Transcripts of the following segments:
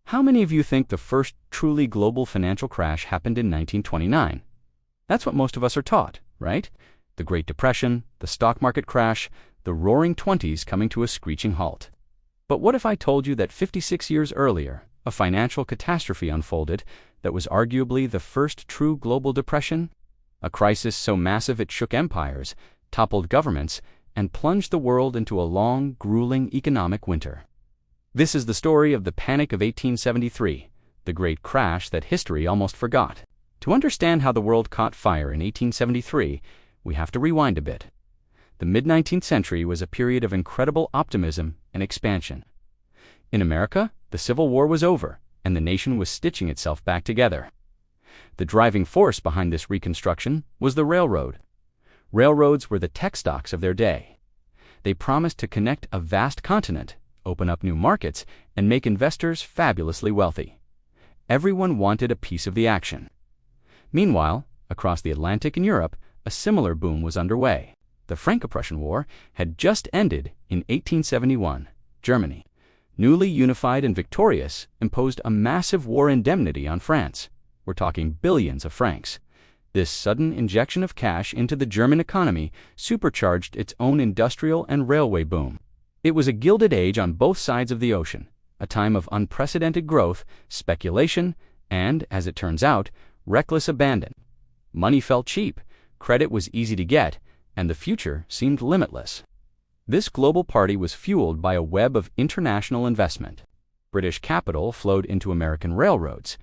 How many of you think the first truly global financial crash happened in 1929? That's what most of us are taught, right? The Great Depression, the stock market crash, the roaring 20s coming to a screeching halt. But what if I told you that 56 years earlier, a financial catastrophe unfolded that was arguably the first true global depression? A crisis so massive it shook empires, toppled governments, and plunged the world into a long, grueling economic winter. This is the story of the Panic of 1873, the great crash that history almost forgot. To understand how the world caught fire in 1873, we have to rewind a bit. The mid-19th century was a period of incredible optimism and expansion. In America, the Civil War was over, and the nation was stitching itself back together. The driving force behind this reconstruction was the railroad. Railroads were the tech stocks of their day. They promised to connect a vast continent, open up new markets, and make investors fabulously wealthy. Everyone wanted a piece of the action. Meanwhile, across the Atlantic in Europe, a similar boom was underway. The Franco-Prussian War had just ended in 1871. Germany, newly unified and victorious, imposed a massive war indemnity on France. We're talking billions of francs. This sudden injection of cash into the German economy supercharged its own industrial and railway boom. It was a gilded age on both sides of the ocean, a time of unprecedented growth, speculation, and, as it turns out, reckless abandon. Money felt cheap, credit was easy to get, and the future seemed limitless. This global party was fueled by a web of international investment. British capital flowed into American railroads.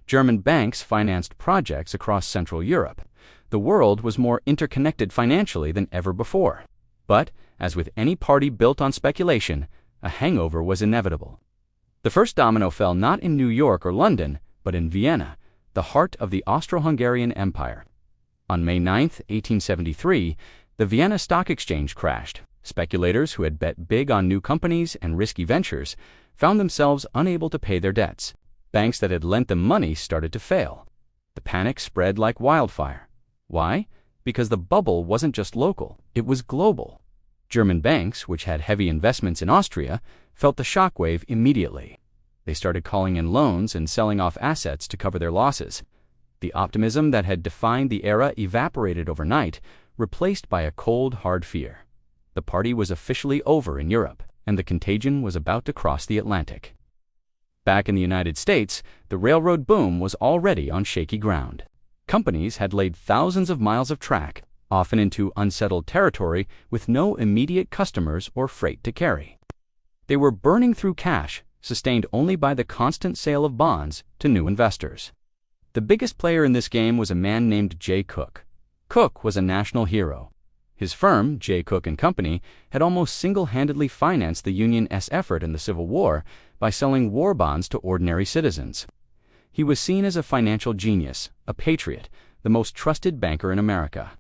German banks financed projects across Central Europe. The world was more interconnected financially than ever before. But, as with any party built on speculation, a hangover was inevitable. The first domino fell not in New York or London, but in Vienna, the heart of the Austro-Hungarian Empire. On May 9, 1873, the Vienna Stock Exchange crashed. Speculators who had bet big on new companies and risky ventures found themselves unable to pay their debts. Banks that had lent them money started to fail. The panic spread like wildfire. Why? Because the bubble wasn't just local, it was global. German banks, which had heavy investments in Austria, felt the shockwave immediately. They started calling in loans and selling off assets to cover their losses. The optimism that had defined the era evaporated overnight, replaced by a cold, hard fear. The party was officially over in Europe, and the contagion was about to cross the Atlantic. Back in the United States, the railroad boom was already on shaky ground. Companies had laid thousands of miles of track, often into unsettled territory with no immediate customers or freight to carry. They were burning through cash, sustained only by the constant sale of bonds to new investors. The biggest player in this game was a man named Jay Cooke. Cooke was a national hero. His firm, Jay Cooke Company, had almost single-handedly financed the Union's effort in the Civil War by selling war bonds to ordinary citizens. He was seen as a financial genius, a patriot, the most trusted banker in America.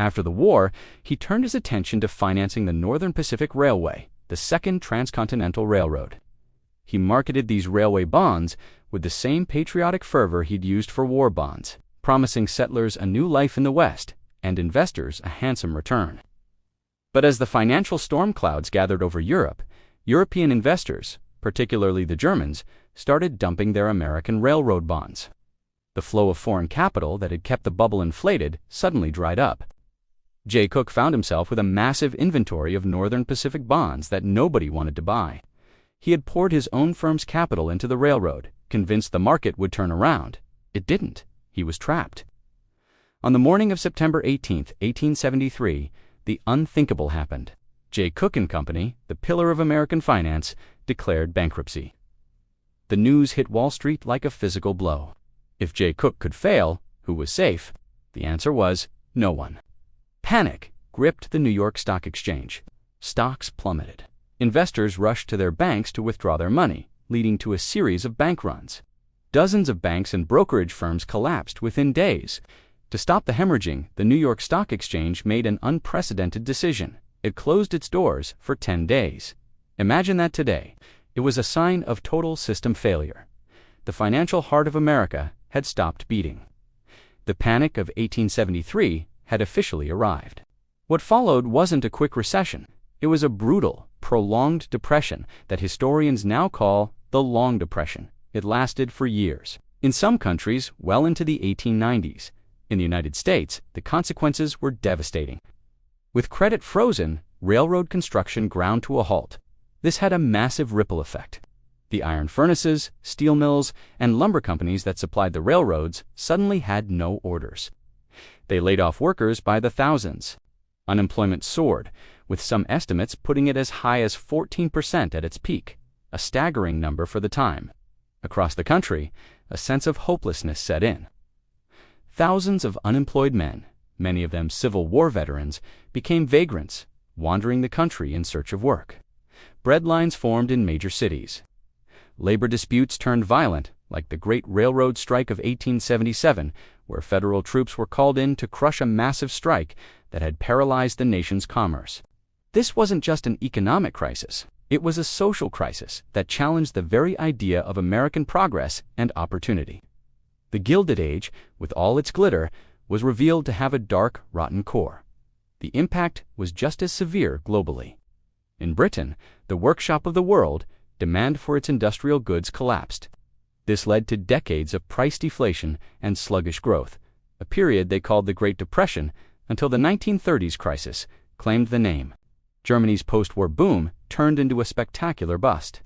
After the war, he turned his attention to financing the Northern Pacific Railway, the second transcontinental railroad. He marketed these railway bonds with the same patriotic fervor he'd used for war bonds, promising settlers a new life in the West and investors a handsome return. But as the financial storm clouds gathered over Europe, European investors, particularly the Germans, started dumping their American railroad bonds. The flow of foreign capital that had kept the bubble inflated suddenly dried up. Jay Cooke found himself with a massive inventory of Northern Pacific bonds that nobody wanted to buy. He had poured his own firm's capital into the railroad, convinced the market would turn around. It didn't. He was trapped. On the morning of September 18, 1873, the unthinkable happened. Jay Cooke Company, the pillar of American finance, declared bankruptcy. The news hit Wall Street like a physical blow. If Jay Cooke could fail, who was safe? The answer was no one. Panic gripped the New York Stock Exchange. Stocks plummeted. Investors rushed to their banks to withdraw their money, leading to a series of bank runs. Dozens of banks and brokerage firms collapsed within days. To stop the hemorrhaging, the New York Stock Exchange made an unprecedented decision. It closed its doors for 10 days. Imagine that today. It was a sign of total system failure. The financial heart of America had stopped beating. The Panic of 1873 had officially arrived. What followed wasn't a quick recession. It was a brutal, prolonged depression that historians now call the Long Depression. It lasted for years. In some countries, well into the 1890s. In the United States, the consequences were devastating. With credit frozen, railroad construction ground to a halt. This had a massive ripple effect. The iron furnaces, steel mills, and lumber companies that supplied the railroads suddenly had no orders. They laid off workers by the thousands. Unemployment soared, with some estimates putting it as high as 14% at its peak, a staggering number for the time. Across the country, a sense of hopelessness set in. Thousands of unemployed men, many of them Civil War veterans, became vagrants, wandering the country in search of work. Breadlines formed in major cities. Labor disputes turned violent, like the Great Railroad Strike of 1877, where federal troops were called in to crush a massive strike that had paralyzed the nation's commerce. This wasn't just an economic crisis. It was a social crisis that challenged the very idea of American progress and opportunity. The Gilded Age, with all its glitter, was revealed to have a dark, rotten core. The impact was just as severe globally. In Britain, the workshop of the world, demand for its industrial goods collapsed. This led to decades of price deflation and sluggish growth, a period they called the Great Depression, until the 1930s crisis claimed the name. Germany's post-war boom turned into a spectacular bust.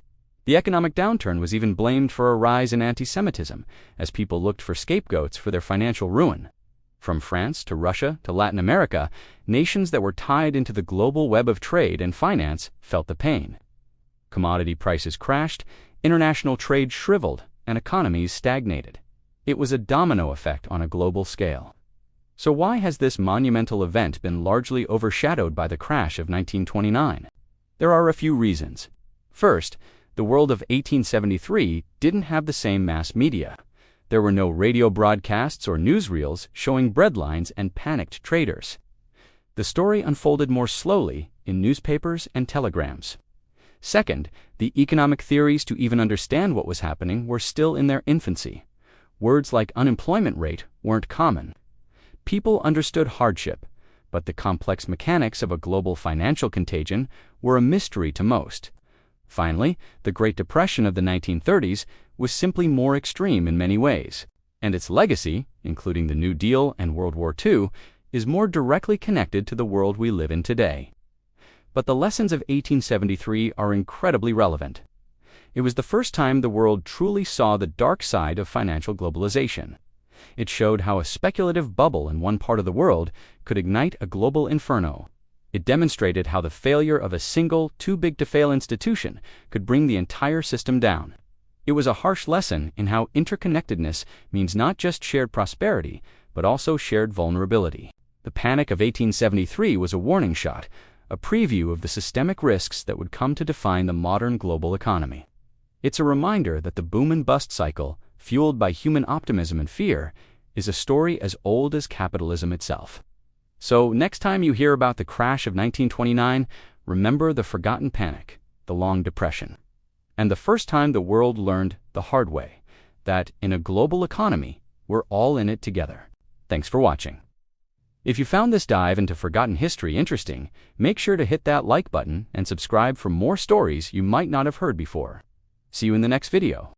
The economic downturn was even blamed for a rise in anti-Semitism, as people looked for scapegoats for their financial ruin. From France to Russia to Latin America, nations that were tied into the global web of trade and finance felt the pain. Commodity prices crashed, international trade shriveled, and economies stagnated. It was a domino effect on a global scale. So why has this monumental event been largely overshadowed by the crash of 1929? There are a few reasons. First, the world of 1873 didn't have the same mass media. There were no radio broadcasts or newsreels showing breadlines and panicked traders. The story unfolded more slowly in newspapers and telegrams. Second, the economic theories to even understand what was happening were still in their infancy. Words like unemployment rate weren't common. People understood hardship, but the complex mechanics of a global financial contagion were a mystery to most. Finally, the Great Depression of the 1930s was simply more extreme in many ways, and its legacy, including the New Deal and World War II, is more directly connected to the world we live in today. But the lessons of 1873 are incredibly relevant. It was the first time the world truly saw the dark side of financial globalization. It showed how a speculative bubble in one part of the world could ignite a global inferno. It demonstrated how the failure of a single, too-big-to-fail institution could bring the entire system down. It was a harsh lesson in how interconnectedness means not just shared prosperity, but also shared vulnerability. The Panic of 1873 was a warning shot, a preview of the systemic risks that would come to define the modern global economy. It's a reminder that the boom and bust cycle, fueled by human optimism and fear, is a story as old as capitalism itself. So, next time you hear about the crash of 1929, remember the forgotten panic, the long depression, and the first time the world learned the hard way, that in a global economy, we're all in it together. Thanks for watching. If you found this dive into forgotten history interesting, make sure to hit that like button and subscribe for more stories you might not have heard before. See you in the next video.